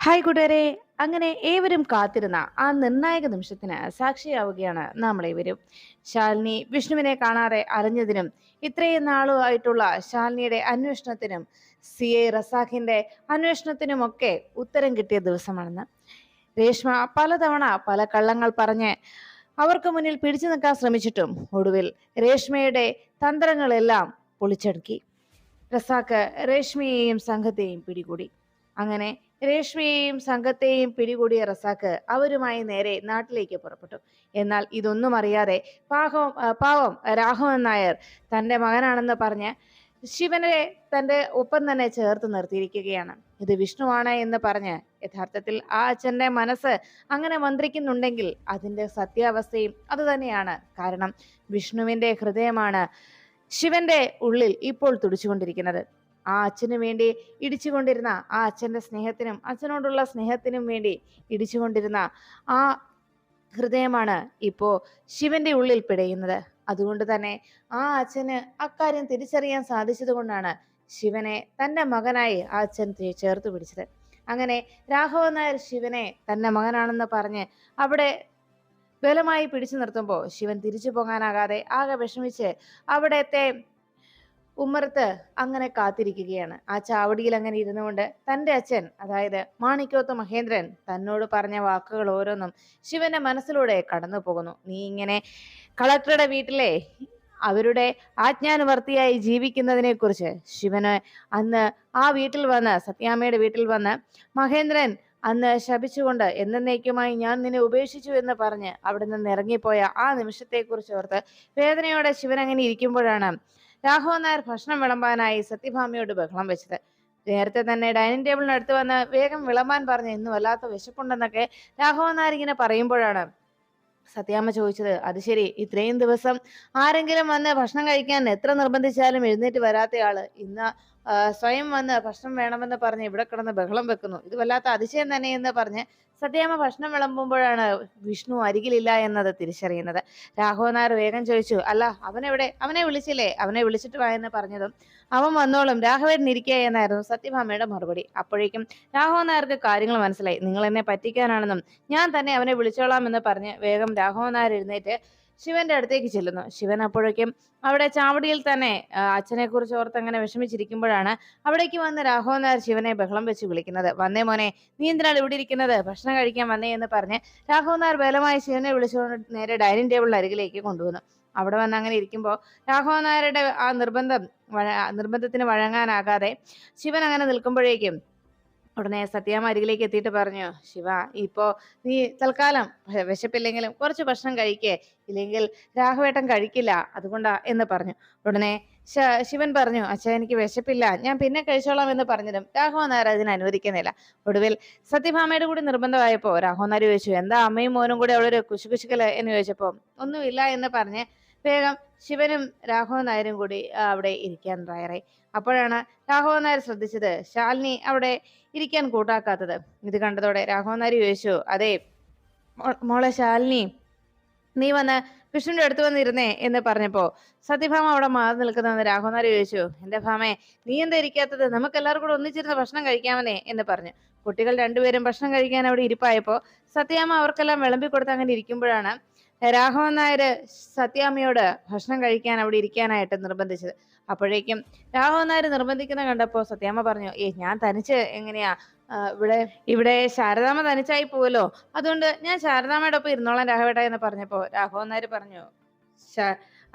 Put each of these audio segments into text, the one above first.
Hi കൂട്ടുകാരെ. അങ്ങനെ ഏവരും കാത്തിരുന്ന ആ നിർണായക നിമിഷത്തിന് സാക്ഷിയാവുകയാണ് നമ്മളേവരും. ശാലിനി വിഷ്ണുവിനെ കാണാതെ അലഞ്ഞതിനും ഇത്രയും നാളുമായിട്ടുള്ള ശാലിനിയുടെ അന്വേഷണത്തിനും റസാഖിന്റെ അന്വേഷണത്തിനുമൊക്കെ ഉത്തരം കിട്ടിയ ദിവസമാണെന്ന്. രേഷ്മ പലതവണ പല കള്ളങ്ങൾ പറഞ്ഞ് അവർക്ക് മുന്നിൽ പിടിച്ചു നിൽക്കാൻ ശ്രമിച്ചിട്ടും ഒടുവിൽ രേഷ്മയുടെ തന്ത്രങ്ങളെല്ലാം പൊളിച്ചടുക്കി. റസാഖ് രേഷ്മയെയും സംഘത്തെയും പിടികൂടി. അങ്ങനെ രേഷ്മയെയും സംഘത്തെയും പിടികൂടിയ റസാഖ് അവരുമായി നേരെ നാട്ടിലേക്ക് പുറപ്പെട്ടു. എന്നാൽ ഇതൊന്നും അറിയാതെ പാവം രാഘവൻ നായർ തന്റെ മകനാണെന്ന് പറഞ്ഞ് ശിവനെ തന്റെ ഒപ്പം തന്നെ ചേർത്ത് നിർത്തിയിരിക്കുകയാണ്. ഇത് വിഷ്ണുവാണ് എന്ന് പറഞ്ഞ് യഥാർത്ഥത്തിൽ ആ അച്ഛന്റെ മനസ്സ് അങ്ങനെ മന്ത്രിക്കുന്നുണ്ടെങ്കിൽ അതിന്റെ സത്യാവസ്ഥയും അതുതന്നെയാണ്. കാരണം വിഷ്ണുവിന്റെ ഹൃദയമാണ് ശിവന്റെ ഉള്ളിൽ ഇപ്പോൾ തുടിച്ചുകൊണ്ടിരിക്കുന്നത്. ആ അച്ഛനു വേണ്ടി ഇടിച്ചുകൊണ്ടിരുന്ന ആ അച്ഛന്റെ സ്നേഹത്തിനും അച്ഛനോടുള്ള സ്നേഹത്തിനും വേണ്ടി ഇടിച്ചുകൊണ്ടിരുന്ന ആ ഹൃദയമാണ് ഇപ്പോ ശിവന്റെ ഉള്ളിൽ പിടയുന്നത്. അതുകൊണ്ട് തന്നെ ആ അച്ഛന് അക്കാര്യം തിരിച്ചറിയാൻ സാധിച്ചത് കൊണ്ടാണ് ശിവനെ തന്റെ മകനായി ആ അച്ഛൻ ചേർത്ത് പിടിച്ചത്. അങ്ങനെ രാഘവൻ നായർ ശിവനെ തന്റെ മകനാണെന്ന് പറഞ്ഞ് അവിടെ ബലമായി പിടിച്ചു നിർത്തുമ്പോൾ ശിവൻ തിരിച്ചു പോകാനാകാതെ ആകെ വിഷമിച്ച് അവിടത്തെ ഉമ്മറത്ത് അങ്ങനെ കാത്തിരിക്കുകയാണ്. ആ ചാവടിയിൽ അങ്ങനെ ഇരുന്നുകൊണ്ട് തന്റെ അച്ഛൻ, അതായത് മാണിക്യോത്ത് മഹേന്ദ്രൻ തന്നോട് പറഞ്ഞ വാക്കുകൾ ഓരോന്നും ശിവന്റെ മനസ്സിലൂടെ കടന്നു പോകുന്നു. നീ ഇങ്ങനെ കളക്ടറുടെ വീട്ടിലെ അവരുടെ ആജ്ഞാനുവർത്തിയായി ജീവിക്കുന്നതിനെ കുറിച്ച് ശിവന് അന്ന് ആ വീട്ടിൽ വന്ന്, സത്യാമ്മയുടെ വീട്ടിൽ വന്ന് മഹേന്ദ്രൻ അന്ന് ശപിച്ചുകൊണ്ട് എന്നേക്കുമായി ഞാൻ നിന്നെ ഉപേക്ഷിച്ചു എന്ന് പറഞ്ഞ് അവിടെ നിന്ന് ഇറങ്ങിപ്പോയ ആ നിമിഷത്തെക്കുറിച്ച് ഓർത്ത് വേദനയോടെ ശിവൻ അങ്ങനെ ഇരിക്കുമ്പോഴാണ് രാഘവൻ നായർ ഭക്ഷണം വിളമ്പാനായി സത്യഭാമയോട് ബഹളം വെച്ചത്. നേരത്തെ തന്നെ ഡൈനിങ് ടേബിളിനടുത്ത് വന്ന് വേഗം വിളമ്പാൻ പറഞ്ഞ് ഇന്ന് വല്ലാത്ത വിശപ്പുണ്ടെന്നൊക്കെ രാഘവൻ നായർ ഇങ്ങനെ പറയുമ്പോഴാണ് സത്യാമ്മ ചോദിച്ചത്, അത് ശരി, ഇത്രയും ദിവസം ആരെങ്കിലും വന്ന് ഭക്ഷണം കഴിക്കാൻ എത്ര നിർബന്ധിച്ചാലും എഴുന്നേറ്റ് വരാത്തയാള് ഇന്ന് സ്വയം വന്ന് ഭക്ഷണം വേണമെന്ന് പറഞ്ഞ് ഇവിടെ കിടന്ന് ബഹളം വെക്കുന്നു, ഇത് വല്ലാത്ത അതിശയം തന്നെ എന്ന് പറഞ്ഞ് സത്യാമ്മ ഭക്ഷണം വിളമ്പുമ്പോഴാണ് വിഷ്ണു അരികിലില്ല എന്നത് തിരിച്ചറിയുന്നത്. രാഘവൻ നായർ വേഗം ചോദിച്ചു, അല്ല അവനെവിടെ, അവനെ വിളിച്ചില്ലേ, അവനെ വിളിച്ചിട്ട് വാ എന്ന് പറഞ്ഞതും അവൻ വന്നോളും, രാഘവേട്ടൻ ഇരിക്കുക എന്നായിരുന്നു സത്യഭാമയുടെ മറുപടി. അപ്പോഴേക്കും രാഘവൻ നായർക്ക് കാര്യങ്ങൾ മനസ്സിലായി. നിങ്ങൾ എന്നെ പറ്റിക്കാനാണെന്നും ഞാൻ തന്നെ അവനെ വിളിച്ചോളാം എന്ന് പറഞ്ഞ് വേഗം രാഘവൻ നായർ എഴുന്നേറ്റ് ശിവന്റെ അടുത്തേക്ക് ചെല്ലുന്നു. ശിവൻ അപ്പോഴേക്കും അവിടെ ചാവടിയിൽ തന്നെ അച്ഛനെ കുറിച്ച് ഓർത്ത് അങ്ങനെ വിഷമിച്ചിരിക്കുമ്പോഴാണ് അവിടേക്ക് വന്ന് രാഘവൻ നായർ ശിവനെ ബഹളം വെച്ച് വിളിക്കുന്നത്. വന്നേ മോനെ, നീ എന്തിനാണ് ഇവിടെ ഇരിക്കുന്നത്, ഭക്ഷണം കഴിക്കാൻ വന്നേ എന്ന് പറഞ്ഞ് രാഘവൻ നായർ ബലമായി ശിവനെ വിളിച്ചുകൊണ്ട് നേരെ ഡൈനിങ് ടേബിളിന് അരികിലേക്ക് കൊണ്ടുവന്നു. അവിടെ വന്ന് അങ്ങനെ ഇരിക്കുമ്പോൾ രാഘവൻ നായരുടെ ആ നിർബന്ധത്തിന് വഴങ്ങാനാകാതെ ശിവൻ അങ്ങനെ നിൽക്കുമ്പോഴേക്കും ഉടനെ സത്യാമ്മ അരികിലേക്ക് എത്തിയിട്ട് പറഞ്ഞു, ശിവ, ഇപ്പോ നീ തൽക്കാലം വിശപ്പില്ലെങ്കിലും കുറച്ച് ഭക്ഷണം കഴിക്കേ, ഇല്ലെങ്കിൽ രാഘവേട്ടൻ കഴിക്കില്ല, അതുകൊണ്ടാ എന്ന് പറഞ്ഞു. ഉടനെ ശിവൻ പറഞ്ഞു, അച്ഛാ എനിക്ക് വിശപ്പില്ല, ഞാൻ പിന്നെ കഴിച്ചോളാം എന്ന് പറഞ്ഞതും രാഘവൻ നായർ അതിന് അനുവദിക്കുന്നില്ല. ഒടുവിൽ സത്യഭാമയുടെ കൂടി നിർബന്ധമായപ്പോ രാഘവൻ നായർ ചോദിച്ചു, എന്താ അമ്മയും മോനും കൂടി അവിടെ ഒരു കുശുകുശുക്കല് എന്ന് ചോദിച്ചപ്പോ ഒന്നുമില്ല എന്ന് പറഞ്ഞ് വേഗം ശിവനും രാഘവൻ നായരും കൂടി അവിടെ ഇരിക്കാൻ തയ്യാറായി. അപ്പോഴാണ് രാഘവൻ നായർ ശ്രദ്ധിച്ചത് ശാലിനി അവിടെ ഇരിക്കാൻ കൂട്ടാക്കാത്തത്. ഇത് കണ്ടതോടെ രാഘവൻ നായർ ചോദിച്ചു, അതെ മോളെ ശാലിനി, നീ വന്ന് വിഷ്ണുവിന്റെ അടുത്ത് വന്നിരുന്നേ എന്ന് പറഞ്ഞപ്പോ സത്യഭാമ അവിടെ മാറി നിൽക്കുന്നതെന്ന് രാഘവൻ നായർ ചോദിച്ചു, എന്റെ ഭാമേ, നീ എന്താ ഇരിക്കാത്തത്, നമുക്ക് എല്ലാവർക്കും കൂടെ ഒന്നിച്ചിരുന്ന് ഭക്ഷണം കഴിക്കാമെന്നേ എന്ന് പറഞ്ഞു. കുട്ടികൾ രണ്ടുപേരും ഭക്ഷണം കഴിക്കാൻ അവിടെ ഇരിപ്പായപ്പോ സത്യാമ്മ അവർക്കെല്ലാം വിളമ്പി കൊടുത്ത് അങ്ങനെ ഇരിക്കുമ്പോഴാണ് രാഘവൻ നായർ സത്യാമ്മയോട് ഭക്ഷണം കഴിക്കാൻ അവിടെ ഇരിക്കാനായിട്ട് നിർബന്ധിച്ചത്. അപ്പോഴേക്കും രാഘവൻ നായർ നിർബന്ധിക്കുന്ന കണ്ടപ്പോ സത്യാമ്മ പറഞ്ഞു, ഞാൻ തനിച്ച് എങ്ങനെയാ ഇവിടെ ഇവിടെ ശാരദാമ്മ തനിച്ചായി പോവല്ലോ, അതുകൊണ്ട് ഞാൻ ശാരദാമ്മയുടെ ഒപ്പം ഇരുന്നോളാം രാഘവേട്ട എന്ന് പറഞ്ഞപ്പോ രാഘവൻ നായർ പറഞ്ഞു,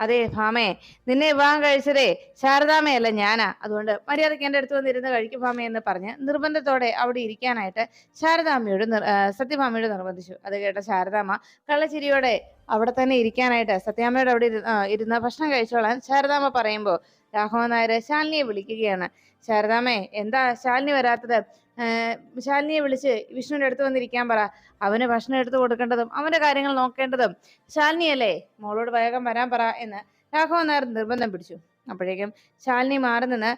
അതെ ഭാമേ, നിന്നെ വിവാഹം കഴിച്ചതേ ശാരദാമ്മയല്ല ഞാനാ, അതുകൊണ്ട് മര്യാദയ്ക്ക് എന്റെ അടുത്ത് വന്നിരുന്ന് കഴിക്കും ഭാമ എന്ന് പറഞ്ഞ് നിർബന്ധത്തോടെ അവിടെ ഇരിക്കാനായിട്ട് സത്യഭാമയോട് നിർബന്ധിച്ചു. അത് കേട്ട ശാരദാമ്മ കള്ളച്ചിരിയോടെ അവിടെ തന്നെ ഇരിക്കാനായിട്ട് സത്യാമ്മയോട് അവിടെ ഇരുന്ന് ഭക്ഷണം കഴിച്ചോളാൻ ശാരദാമ്മ പറയുമ്പോ രാഘവൻ നായർ ശാലിനിയെ വിളിക്കുകയാണ്. ശാരദാമ്മേ, എന്താ ശാലിനി വരാത്തത്, ശാലിനിയെ വിളിച്ച് വിഷ്ണുവിന്റെ അടുത്ത് വന്നിരിക്കാൻ പറ, അവന് ഭക്ഷണം എടുത്തു കൊടുക്കേണ്ടതും അവന്റെ കാര്യങ്ങൾ നോക്കേണ്ടതും ശാലിനിയല്ലേ, മോളോട് വേഗം വരാൻ പറ എന്ന് രാഘവൻ നായർ നിർബന്ധം പിടിച്ചു. അപ്പോഴേക്കും ശാലിനി മാറി നിന്ന്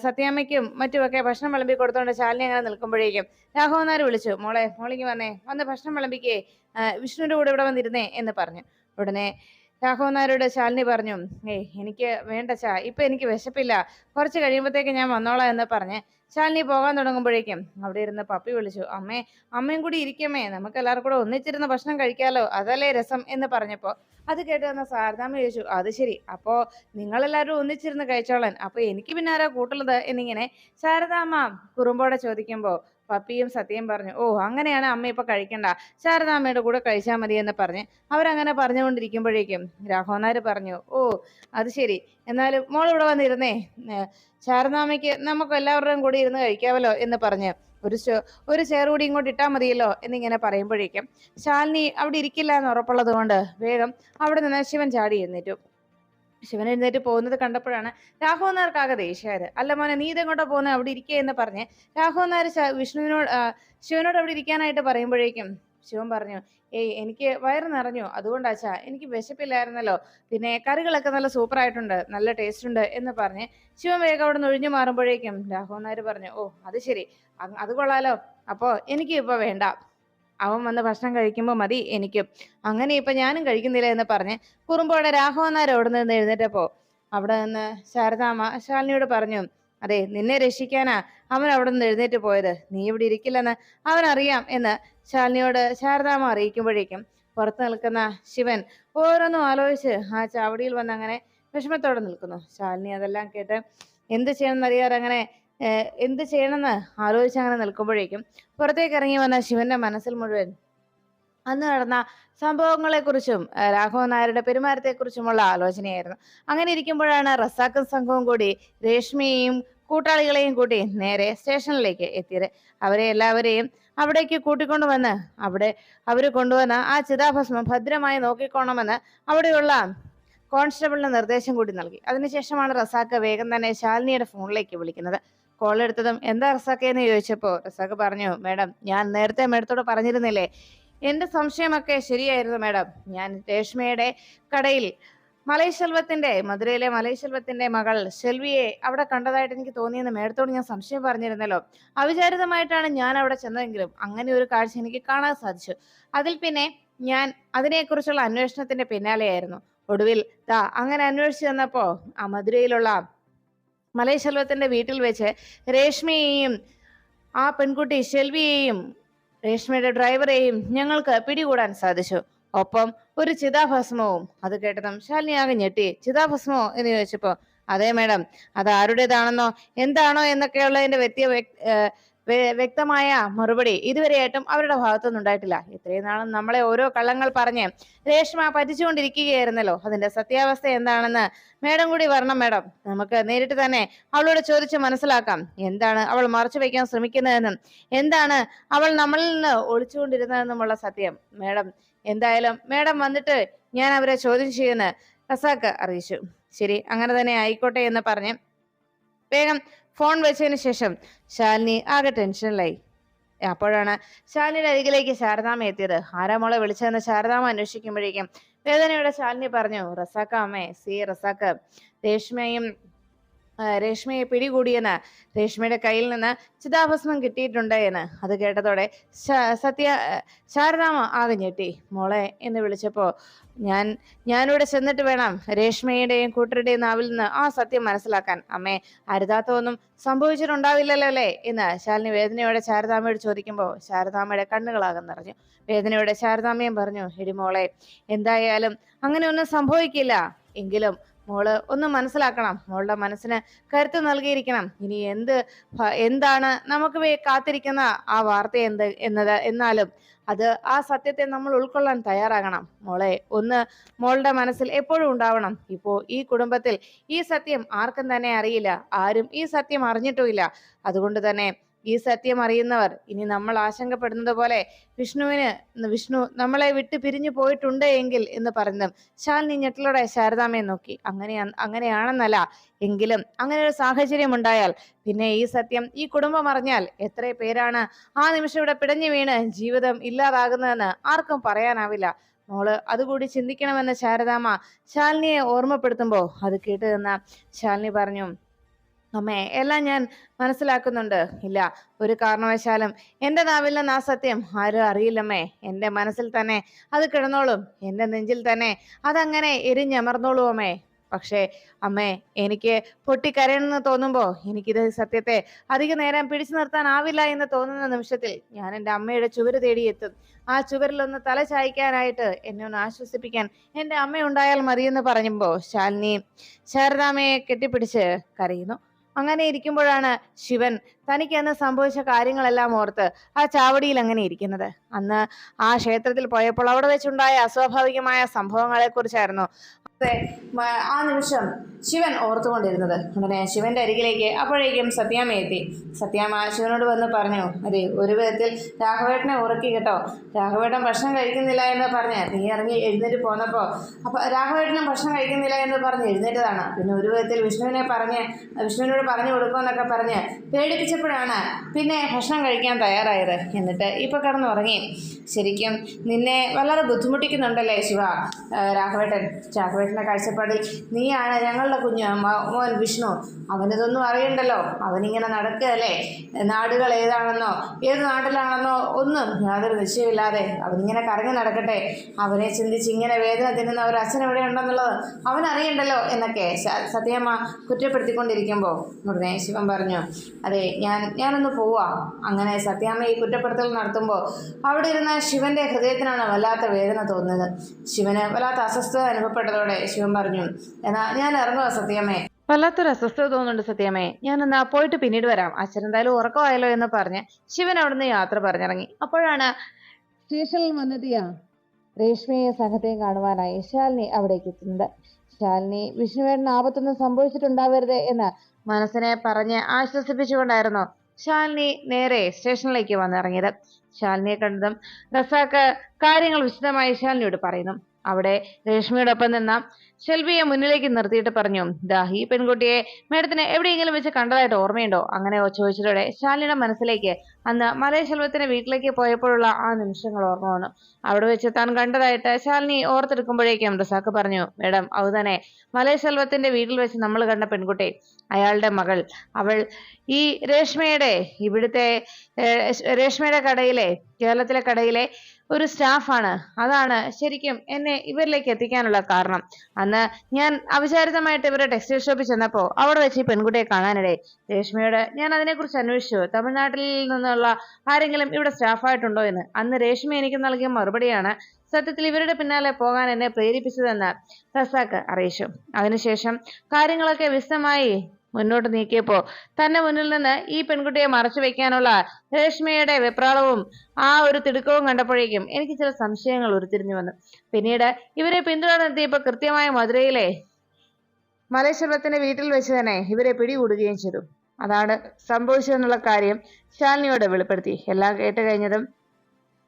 സത്യാമ്മയ്ക്കും മറ്റുമൊക്കെ ഭക്ഷണം വിളമ്പി കൊടുത്തോണ്ട് ശാലിനി അങ്ങനെ നിൽക്കുമ്പോഴേക്കും രാഘവൻ നായർ വിളിച്ചു, മോളിങ്ങി വന്നേ, വന്ന് ഭക്ഷണം വിളമ്പിക്കേ, വിഷ്ണുവിന്റെ കൂടെ ഇവിടെ വന്നിരുന്നേ എന്ന് പറഞ്ഞു. ഉടനെ രാഘവൻ നായരോട് ശാലിനി പറഞ്ഞു, എനിക്ക് വേണ്ട ചാ, ഇപ്പൊ എനിക്ക് വിശപ്പില്ല, കുറച്ച് കഴിയുമ്പോഴത്തേക്ക് ഞാൻ വന്നോളാം എന്ന് പറഞ്ഞ് ശാലിനി പോകാൻ തുടങ്ങുമ്പോഴേക്കും അവിടെ ഇരുന്ന് പപ്പി വിളിച്ചു, അമ്മേ, അമ്മയും കൂടി ഇരിക്കമ്മേ, നമുക്ക് എല്ലാവർക്കും കൂടെ ഒന്നിച്ചിരുന്ന് ഭക്ഷണം കഴിക്കാലോ, അതല്ലേ രസം എന്ന് പറഞ്ഞപ്പോ അത് കേട്ട് വന്ന ശാരദാമ്മ ചോദിച്ചു, അത് ശരി, അപ്പോ നിങ്ങളെല്ലാവരും ഒന്നിച്ചിരുന്ന് കഴിച്ചോളാൻ, അപ്പൊ എനിക്ക് പിന്നെ ആരാ കൂട്ടുള്ളത് എന്നിങ്ങനെ ശാരദാമ്മ കുറുമ്പോടെ ചോദിക്കുമ്പോ പപ്പിയും സത്യം പറഞ്ഞു, ഓ അങ്ങനെയാണ് അമ്മ ഇപ്പൊ കഴിക്കണ്ട, ശാരദാമ്മയുടെ കൂടെ കഴിച്ചാൽ മതി എന്ന് പറഞ്ഞ് അവരങ്ങനെ പറഞ്ഞുകൊണ്ടിരിക്കുമ്പോഴേക്കും രാഘവനാര് പറഞ്ഞു, ഓ അത് ശരി, എന്നാലും മോൾ ഇവിടെ വന്നിരുന്നേ, ശാരദാമ്മയ്ക്ക് നമുക്ക് എല്ലാവരുടെയും കൂടി ഇരുന്ന് കഴിക്കാമല്ലോ എന്ന് പറഞ്ഞ് ഒരു ചെയർ കൂടി ഇങ്ങോട്ട് ഇട്ടാൽ മതിയല്ലോ എന്നിങ്ങനെ പറയുമ്പോഴേക്കും ശാലിനി അവിടെ ഇരിക്കില്ല എന്ന് ഉറപ്പുള്ളത് കൊണ്ട് വേഗം അവിടെ നിന്ന് ശിവൻ ചാടി എഴുന്നേറ്റു. ശിവൻ എഴുന്നേറ്റ് പോകുന്നത് കണ്ടപ്പോഴാണ് രാഘവൻ നായർക്കാകെ ദേഷ്യായത്. അല്ല മോനെ, നീ ഇതെങ്ങോട്ടാ പോകുന്നത്, അവിടെ ഇരിക്കുക എന്ന് പറഞ്ഞ് രാഘവൻ നായർ വിഷ്ണുവിനോട് ശിവനോട് അവിടെ ഇരിക്കാനായിട്ട് പറയുമ്പോഴേക്കും ശിവൻ പറഞ്ഞു, ഏയ് എനിക്ക് വയറ് നിറഞ്ഞു, അതുകൊണ്ടാച്ചാ, എനിക്ക് വിശപ്പില്ലായിരുന്നല്ലോ, പിന്നെ കറികളൊക്കെ നല്ല സൂപ്പർ ആയിട്ടുണ്ട്, നല്ല ടേസ്റ്റ് ഉണ്ട് എന്ന് പറഞ്ഞ് ശിവൻ വേഗം അവിടെ നിന്ന് ഒഴിഞ്ഞു മാറുമ്പോഴേക്കും രാഘവൻ നായർ പറഞ്ഞു, ഓ അത് ശരി, അത് കൊള്ളാലോ, അപ്പോ എനിക്ക് ഇപ്പൊ വേണ്ട, അവൻ വന്ന് ഭക്ഷണം കഴിക്കുമ്പോൾ മതി എനിക്കും, അങ്ങനെ ഇപ്പൊ ഞാനും കഴിക്കുന്നില്ല എന്ന് പറഞ്ഞ് കുറുമ്പോടെ രാഘവൻ നായർ അവിടെ നിന്ന് എഴുന്നേറ്റപ്പോ അവിടെ നിന്ന് ശാരദാമ്മ ശാലിനിയോട് പറഞ്ഞു, അതെ, നിന്നെ രക്ഷിക്കാനാ അവൻ അവിടെ നിന്ന് എഴുന്നേറ്റ് പോയത്, നീ ഇവിടെ ഇരിക്കില്ലെന്ന് അവൻ അറിയാം എന്ന് ശാലിനിയോട് ശാരദാമ്മ അറിയിക്കുമ്പോഴേക്കും പുറത്ത് നിൽക്കുന്ന ശിവൻ ഓരോന്നും ആലോചിച്ച് ആ ചാവടിയിൽ വന്ന് അങ്ങനെ വിഷമത്തോടെ നിൽക്കുന്നു. ശാലിനി അതെല്ലാം കേട്ട് എന്ത് ചെയ്യണമെന്ന് അറിയാതെ അങ്ങനെ എന്ത് ചെയ്യണമെന്ന് ആലോചിച്ച് അങ്ങനെ നിൽക്കുമ്പോഴേക്കും പുറത്തേക്ക് ഇറങ്ങി വന്ന ശിവന്റെ മനസ്സിൽ മുഴുവൻ അന്ന് നടന്ന സംഭവങ്ങളെക്കുറിച്ചും രാഘവൻ നായരുടെ പെരുമാറ്റത്തെക്കുറിച്ചുമുള്ള ആലോചനയായിരുന്നു. അങ്ങനെ ഇരിക്കുമ്പോഴാണ് റസാഖും സംഘവും കൂടി രേഷ്മയെയും കൂട്ടാളികളെയും കൂട്ടി നേരെ സ്റ്റേഷനിലേക്ക് എത്തിയത്. അവരെ എല്ലാവരെയും അവിടേക്ക് കൂട്ടിക്കൊണ്ടുവന്ന് അവര് കൊണ്ടുവന്ന ആ ചിതാഭസ്മം ഭദ്രമായി നോക്കിക്കോണമെന്ന് അവിടെയുള്ള കോൺസ്റ്റബിളിന് നിർദ്ദേശം കൂടി നൽകി. അതിനുശേഷമാണ് റസാഖ് വേഗം തന്നെ ശാലിനിയുടെ ഫോണിലേക്ക് വിളിക്കുന്നത്. കോൾ എടുത്തതും എന്താ റസാഖ് എന്ന് ചോദിച്ചപ്പോ റസാഖ് പറഞ്ഞു, മേഡം, ഞാൻ നേരത്തെ മേഡത്തോട് പറഞ്ഞിരുന്നില്ലേ, എന്റെ സംശയമൊക്കെ ശരിയായിരുന്നു മേഡം. ഞാൻ രേഷ്മയുടെ കടയിൽ മധുരയിലെ മലൈശെൽവത്തിന്റെ മകൾ ഷെൽവിയെ അവിടെ കണ്ടതായിട്ട് എനിക്ക് തോന്നിയെന്ന് മേഡത്തോട് ഞാൻ സംശയം പറഞ്ഞിരുന്നല്ലോ. അവിചാരിതമായിട്ടാണ് ഞാൻ അവിടെ ചെന്നതെങ്കിലും അങ്ങനെ ഒരു കാഴ്ച എനിക്ക് കാണാൻ സാധിച്ചു. അതിൽ പിന്നെ ഞാൻ അതിനെക്കുറിച്ചുള്ള അന്വേഷണത്തിന്റെ പിന്നാലെയായിരുന്നു. ഒടുവിൽ അങ്ങനെ അന്വേഷിച്ചു വന്നപ്പോ ആ മധുരയിലുള്ള മലൈശെൽവത്തിന്റെ വീട്ടിൽ വെച്ച് രേഷ്മയെയും ആ പെൺകുട്ടി ഷെൽവിയെയും രേഷ്മയുടെ ഡ്രൈവറെയും ഞങ്ങൾക്ക് പിടികൂടാൻ സാധിച്ചു. ഒപ്പം ഒരു ചിതാഭസ്മവും. അത് കേട്ടതും ശാലിനി ആകെ ഞെട്ടി. ചിതാഭസ്മോ എന്ന് ചോദിച്ചപ്പോ, അതെ മേഡം, അത് ആരുടേതാണെന്നോ എന്താണോ എന്നൊക്കെയുള്ളതിന്റെ വ്യക്തമായ മറുപടി ഇതുവരെയായിട്ടും അവരുടെ ഭാഗത്തുനിന്ന് ഉണ്ടായിട്ടില്ല. ഇത്രയും നാളും നമ്മളെ ഓരോ കള്ളങ്ങൾ പറഞ്ഞ് രേഷ്മ പറ്റിച്ചുകൊണ്ടിരിക്കുകയായിരുന്നല്ലോ. അതിന്റെ സത്യാവസ്ഥ എന്താണെന്ന് മേഡം കൂടി വരണം മേഡം. നമുക്ക് നേരിട്ട് തന്നെ അവളോട് ചോദിച്ച് മനസ്സിലാക്കാം എന്താണ് അവൾ മറച്ചു വയ്ക്കാൻ ശ്രമിക്കുന്നതെന്നും എന്താണ് അവൾ നമ്മളിൽ നിന്ന് ഒളിച്ചുകൊണ്ടിരുന്നതെന്നുമുള്ള സത്യം. മേഡം, എന്തായാലും മേഡം വന്നിട്ട് ഞാൻ അവരെ ചോദ്യം ചെയ്യുന്ന റസാഖ് അറിയിച്ചു. ശരി, അങ്ങനെ തന്നെ ആയിക്കോട്ടെ എന്ന് പറഞ്ഞ് വേഗം ഫോൺ വെച്ചതിന് ശേഷം ശാലിനി ആകെ ടെൻഷനിലായി. അപ്പോഴാണ് ശാലിനിയുടെ അരികിലേക്ക് ശാരദാമ്മ എത്തിയത്. ആരാ മോളെ വിളിച്ചതെന്ന് ശാരദാമ്മ അന്വേഷിക്കുമ്പോഴേക്കും വേദനയുടെ ശാലിനി പറഞ്ഞു, റസാഖ അമ്മേ, റസാഖ് രേഷ്മയെ പിടികൂടിയെന്ന്, രേഷ്മയുടെ കയ്യിൽ നിന്ന് ചിതാഭസ്മം കിട്ടിയിട്ടുണ്ട് എന്ന്. അത് കേട്ടതോടെ ശാരദാമ്മ ആകെ ഞെട്ടി. മോളെ എന്ന് വിളിച്ചപ്പോ ഞാനിവിടെ ചെന്നിട്ട് വേണം രേഷ്മയുടെയും കൂട്ടരുടെയും നാവിൽ നിന്ന് ആ സത്യം മനസ്സിലാക്കാൻ. അമ്മേ, അരുതാത്തതൊന്നും സംഭവിച്ചിട്ടുണ്ടാവില്ലല്ലോ അല്ലേ എന്ന് ശാലിനി വേദനയോടെ ശാരദാമ്മയോട് ചോദിക്കുമ്പോൾ ശാരദാമ്മയുടെ കണ്ണുകളാകെ നിറഞ്ഞു. വേദനയോടെ ശാരദാമ്മയും പറഞ്ഞു, എടി മോളെ, എന്തായാലും അങ്ങനെ ഒന്നും സംഭവിക്കില്ല. എങ്കിലും മോള് ഒന്ന് മനസ്സിലാക്കണം, മോളുടെ മനസ്സിന് കരുത്ത് നൽകിയിരിക്കണം. ഇനി എന്താണ് നമുക്ക് കാത്തിരിക്കുന്ന ആ വാർത്ത എന്നാലും അത് ആ സത്യത്തെ നമ്മൾ ഉൾക്കൊള്ളാൻ തയ്യാറാകണം. മോളെ, ഒന്ന് മോളുടെ മനസ്സിൽ എപ്പോഴും ഉണ്ടാവണം, ഇപ്പോ ഈ കുടുംബത്തിൽ ഈ സത്യം ആർക്കും തന്നെ അറിയില്ല, ആരും ഈ സത്യം അറിഞ്ഞിട്ടുമില്ല. അതുകൊണ്ട് തന്നെ ഈ സത്യം അറിയുന്നവർ ഇനി നമ്മൾ ആശങ്കപ്പെടുന്നത് പോലെ വിഷ്ണു നമ്മളെ വിട്ട് പിരിഞ്ഞു പോയിട്ടുണ്ട് എങ്കിൽ എന്ന് പറഞ്ഞു ശാലിനി ഞെട്ടലോടെ ശാരദാമ്മയെ നോക്കി. അങ്ങനെയാണെന്നല്ല, എങ്കിലും അങ്ങനെ ഒരു സാഹചര്യം ഉണ്ടായാൽ പിന്നെ ഈ സത്യം ഈ കുടുംബം അറിഞ്ഞാൽ എത്ര പേരാണ് ആ നിമിഷം ഇവിടെ പിടഞ്ഞു വീണ് ജീവിതം ഇല്ലാതാകുന്നതെന്ന് ആർക്കും പറയാനാവില്ല. മോള് അതുകൂടി ചിന്തിക്കണമെന്ന് ശാരദാമ്മ ശാലിനിയെ ഓർമ്മപ്പെടുത്തുമ്പോ അത് കേട്ട് നിന്ന ശാലിനി പറഞ്ഞു, അമ്മേ, എല്ലാം ഞാൻ മനസ്സിലാക്കുന്നുണ്ട്. ഇല്ല, ഒരു കാരണവശാലും എന്റെ നാവിൽ നിന്ന് ആ സത്യം ആരും അറിയില്ലമ്മേ. എന്റെ മനസ്സിൽ തന്നെ അത് കിടന്നോളും, എന്റെ നെഞ്ചിൽ തന്നെ അതങ്ങനെ എരിഞ്ഞമർന്നോളൂ അമ്മേ. പക്ഷേ അമ്മേ, എനിക്ക് പൊട്ടിക്കരയണമെന്ന് തോന്നുമ്പോ എനിക്കിത് സത്യത്തെ അധിക നേരം പിടിച്ചു നിർത്താനാവില്ല എന്ന് തോന്നുന്ന നിമിഷത്തിൽ ഞാൻ എൻ്റെ അമ്മയുടെ ചുവര് തേടിയെത്തും. ആ ചുവരിലൊന്ന് തല ചായ്ക്കാനായിട്ട് എന്നെ ഒന്ന് ആശ്വസിപ്പിക്കാൻ എൻ്റെ അമ്മ ഉണ്ടായാൽ മതിയെന്ന് പറയുമ്പോ ശാലിനി ശാരദാമ്മയെ കെട്ടിപ്പിടിച്ച് കരയുന്നു. അങ്ങനെ ഇരിക്കുമ്പോഴാണ് ശിവൻ തനിക്ക് അന്ന് സംഭവിച്ച കാര്യങ്ങളെല്ലാം ഓർത്ത് ആ ചാവടിയിൽ അങ്ങനെ ഇരിക്കുന്നത്. അന്ന് ആ ക്ഷേത്രത്തിൽ പോയപ്പോൾ അവിടെ വെച്ചുണ്ടായ അസ്വാഭാവികമായ സംഭവങ്ങളെ കുറിച്ചായിരുന്നു ആ നിമിഷം ശിവൻ ഓർത്തുകൊണ്ടിരുന്നത്. ഉടനെ ശിവന്റെ അരികിലേക്ക് അപ്പോഴേക്കും സത്യാമ്മ എത്തി. സത്യാമ്മ ശിവനോട് വന്ന് പറഞ്ഞു, അതെ, ഒരു വിധത്തിൽ രാഘവേട്ടനെ ഉറക്കി കേട്ടോ. രാഘവേട്ടൻ ഭക്ഷണം കഴിക്കുന്നില്ല എന്ന് പറഞ്ഞ് നീ ഇറങ്ങി എഴുന്നേറ്റ് പോന്നപ്പോൾ അപ്പൊ രാഘവേട്ടനും ഭക്ഷണം കഴിക്കുന്നില്ല എന്ന് പറഞ്ഞ് എഴുന്നേറ്റതാണ്. പിന്നെ ഒരു വിധത്തിൽ വിഷ്ണുവിനോട് പറഞ്ഞു കൊടുക്കുമെന്നൊക്കെ പറഞ്ഞ് പേടിപ്പിച്ചപ്പോഴാണ് പിന്നെ ഭക്ഷണം കഴിക്കാൻ തയ്യാറായത്. എന്നിട്ട് ഇപ്പൊ കിടന്നുറങ്ങി. ശരിക്കും നിന്നെ വല്ലാതെ ബുദ്ധിമുട്ടിക്കുന്നുണ്ടല്ലേ ശിവ രാഘവേട്ടൻ്റെ കാഴ്ചപ്പാടിൽ നീയാണ് ഞങ്ങളുടെ കുഞ്ഞ് മോൻ വിഷ്ണു. അവനിതൊന്നും അറിയണ്ടല്ലോ. അവനിങ്ങനെ നടക്കുകയല്ലേ. നാടുകൾ ഏതാണെന്നോ ഏത് നാട്ടിലാണെന്നോ ഒന്നും യാതൊരു നിശ്ചയമില്ലാതെ അവനിങ്ങനെ കറങ്ങി നടക്കട്ടെ. അവനെ ചിന്തിച്ച് ഇങ്ങനെ വേദന തിന്നുന്ന ഒരു അച്ഛൻ എവിടെ ഉണ്ടെന്നുള്ളത് അവനറിയണ്ടല്ലോ എന്നൊക്കെ സത്യമ്മ കുറ്റപ്പെടുത്തിക്കൊണ്ടിരിക്കുമ്പോൾ ഉടനെ ശിവൻ പറഞ്ഞു, അതെ, ഞാനൊന്ന് പോവാ. അങ്ങനെ സത്യാമ്മ ഈ കുറ്റപ്പെടുത്തൽ നടത്തുമ്പോൾ അവിടെ ഇരുന്ന ശിവന്റെ ഹൃദയത്തിനാണ് വല്ലാത്ത വേദന തോന്നുന്നത്. ശിവന് വല്ലാത്ത അസ്വസ്ഥത അനുഭവപ്പെട്ടതോടെ ശിവൻ പറഞ്ഞു, എന്നാ ഞാൻ ഇറങ്ങുക സത്യാമ്മേ. വല്ലാത്തൊരു അസ്വസ്ഥത തോന്നുന്നുണ്ട് സത്യാമ്മേ, ഞാനെന്നാ പോയിട്ട് പിന്നീട് വരാം. അച്ഛൻ എന്തായാലും ഉറക്കമായല്ലോ എന്ന് പറഞ്ഞ് ശിവൻ അവിടുന്ന് യാത്ര പറഞ്ഞിറങ്ങി. അപ്പോഴാണ് സ്റ്റേഷനിൽ വന്നെത്തിയ രേഷ്മയെയും സംഘത്തെയും കാണുവാനായി ശാലിനി അവിടേക്ക് എത്തുന്നത്. ശാലിനി വിഷ്ണുവേട്ടന് ആപത്തൊന്നും സംഭവിച്ചിട്ടുണ്ടാവരുത് എന്ന് മനസ്സിനെ പറഞ്ഞ് ആശ്വസിപ്പിച്ചുകൊണ്ടായിരുന്നു ശാലിനി നേരെ സ്റ്റേഷനിലേക്ക് വന്നിറങ്ങിയത്. ശാലിനിയെ കണ്ടതും റസാക്ക് കാര്യങ്ങൾ വിശദമായി ശാലിനിയോട് പറയുന്നു. അവിടെ രേഷ്മയോടൊപ്പം നിന്ന ഷെൽവിയെ മുന്നിലേക്ക് നിർത്തിയിട്ട് പറഞ്ഞു, ദാ ഈ പെൺകുട്ടിയെ മേഡത്തിന് എവിടെയെങ്കിലും വെച്ച് കണ്ടതായിട്ട് ഓർമ്മയുണ്ടോ? അങ്ങനെ ചോദിച്ചതോടെ ശാലിനിയുടെ മനസ്സിലേക്ക് അന്ന് മലയശെൽവത്തിന്റെ വീട്ടിലേക്ക് പോയപ്പോഴുള്ള ആ നിമിഷങ്ങൾ ഓർമ്മ വന്നു. അവിടെ വെച്ച് താൻ കണ്ടതായിട്ട് ശാലിനി ഓർത്തെടുക്കുമ്പോഴേക്കും റസാക്ക് പറഞ്ഞു, മേഡം, അത് തന്നെ മലയശെൽവത്തിന്റെ വീട്ടിൽ വെച്ച് നമ്മൾ കണ്ട പെൺകുട്ടി, അയാളുടെ മകൾ. അവൾ ഈ രേഷ്മയുടെ കടയിലെ, കേരളത്തിലെ കടയിലെ ഒരു സ്റ്റാഫാണ്. അതാണ് ശരിക്കും എന്നെ ഇവരിലേക്ക് എത്തിക്കാനുള്ള കാരണം. അന്ന് ഞാൻ അവിചാരിതമായിട്ട് ഇവരുടെ ടെക്സ്റ്റൈൽ ഷോപ്പിൽ ചെന്നപ്പോൾ അവിടെ വെച്ച് ഈ പെൺകുട്ടിയെ കാണാനിടയായി. രേഷ്മയോട് ഞാൻ അതിനെക്കുറിച്ച് അന്വേഷിച്ചു, തമിഴ്നാട്ടിൽ നിന്നുള്ള ആരെങ്കിലും ഇവിടെ സ്റ്റാഫായിട്ടുണ്ടോ എന്ന്. അന്ന് രേഷ്മ എനിക്ക് നൽകിയ മറുപടിയാണ് സത്യത്തിൽ ഇവരുടെ പിന്നാലെ പോകാൻ എന്നെ പ്രേരിപ്പിച്ചതെന്ന് റസാക്ക് അറിയിച്ചു. അതിനുശേഷം കാര്യങ്ങളൊക്കെ വിശദമായി മുന്നോട്ട് നീക്കിയപ്പോ തന്നെ മുന്നിൽ നിന്ന് ഈ പെൺകുട്ടിയെ മറച്ചു വെക്കാനുള്ള രേഷ്മയുടെ വെപ്രാളവും ആ ഒരു തിടുക്കവും കണ്ടപ്പോഴേക്കും എനിക്ക് ചില സംശയങ്ങൾ ഉരുത്തിരിഞ്ഞു വന്നു. പിന്നീട് ഇവരെ പിന്തുടർന്നെത്തിയപ്പോൾ കൃത്യമായ മധുരയിലെ മലയശെൽവത്തിന്റെ വീട്ടിൽ വെച്ച് തന്നെ ഇവരെ പിടികൂടുകയും ചെയ്തു. അതാണ് സംഭവിച്ചതെന്നുള്ള കാര്യം ശാലിനിയോട് വെളിപ്പെടുത്തി. എല്ലാം കേട്ട് കഴിഞ്ഞതും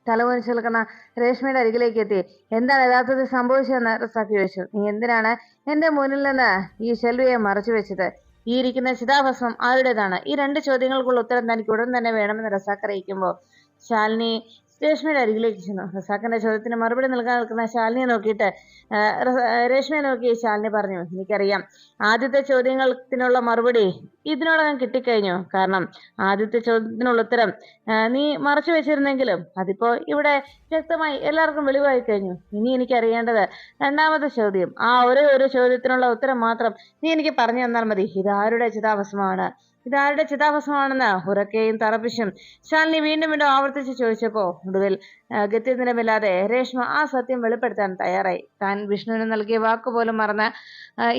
തലകുനിച്ച് നിൽക്കുന്ന രേഷ്മയുടെ അരികിലേക്ക് എത്തി എന്താണ് യഥാർത്ഥത്തിൽ സംഭവിച്ചതെന്ന് റസാക്ക് ചോദിച്ചു. നീ എന്തിനാണ് എന്റെ മുന്നിൽ നിന്ന് ഈ ഷെൽവിയെ മറച്ചു വെച്ചത്? ഈ ഇരിക്കുന്ന ചിതാഭസ്മം ആരുടേതാണ്? ഈ രണ്ട് ചോദ്യങ്ങൾക്കുള്ള ഉത്തരം തനിക്ക് ഉടൻ തന്നെ വേണമെന്ന് റസാക്ക് അറിയിക്കുമ്പോൾ ശാലിനി രേഷ്മയുടെ അരികിലേക്ക് ചെന്നു. റസാക്കിന്റെ ചോദ്യത്തിന് മറുപടി നൽകാൻ നിൽക്കുന്ന ശാലിനിയെ നോക്കിയിട്ട് രേഷ്മയെ നോക്കി ശാലിനി പറഞ്ഞു, എനിക്കറിയാം ആദ്യത്തെ ചോദ്യങ്ങൾക്കുള്ള മറുപടി ഇതിനോടകം കിട്ടിക്കഴിഞ്ഞു. കാരണം ആദ്യത്തെ ചോദ്യത്തിനുള്ള ഉത്തരം നീ മറച്ചു വെച്ചിരുന്നെങ്കിലും അതിപ്പോ ഇവിടെ വ്യക്തമായി എല്ലാവർക്കും വെളിവായി കഴിഞ്ഞു. ഇനി എനിക്ക് അറിയേണ്ടത് രണ്ടാമത്തെ ചോദ്യം. ആ ഒരേ ഒരു ചോദ്യത്തിനുള്ള ഉത്തരം മാത്രം നീ എനിക്ക് പറഞ്ഞു തന്നാൽ മതി. ഇതാരുടെ ചിതാഭസ്മമാണെന്ന് ഉറക്കെയും തറപ്പിച്ചും ശാലിനി വീണ്ടും ആവർത്തിച്ച് ചോദിച്ചപ്പോ ഒടുവിൽ ഗത്യന്തരമില്ലാതെ രേഷ്മ ആ സത്യം വെളിപ്പെടുത്താൻ തയ്യാറായി. താൻ വിഷ്ണുവിന് നൽകിയ വാക്കുപോലും മറന്ന്